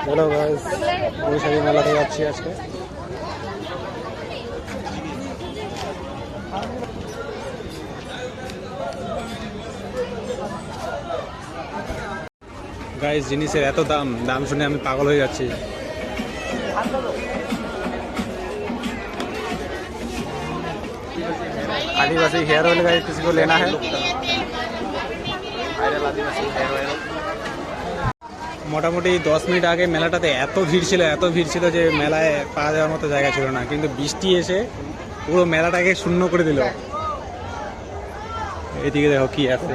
Hello guys, বৈশাখী মেলাতে যাচ্ছি আজকে। গাইস, জিনিসের এত দাম, দাম শুনে আমি পাগল হয়ে যাচ্ছি। आदिवासी हेयर ऑयल का किसी को लेना है? মোটামুটি 10 মিনিট আগে মেলাটাতে এত ভিড় ছিল যে মেলায় পা দেওয়ার মতো জায়গা ছিল না, কিন্তু বৃষ্টি এসে পুরো মেলাটাকে শূন্য করে দিল। এদিকে দেখো কি আছে।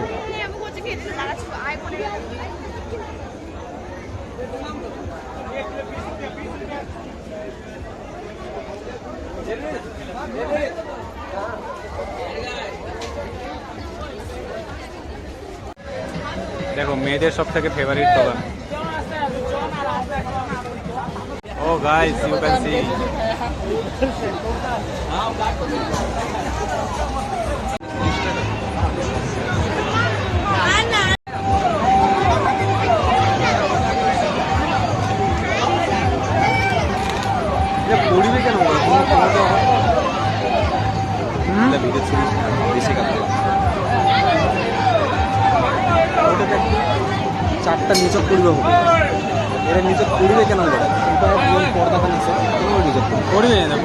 দেখো মেয়েদের সব থেকে ফেভারিট দোকান। ও গাইস, ইউ ক্যান সি পড়িবে কেন চারটা নিচক পড়বে হবে, এরা নিচক পড়বে কেন? পর্দা খান আছে, নিচক পড়বে না।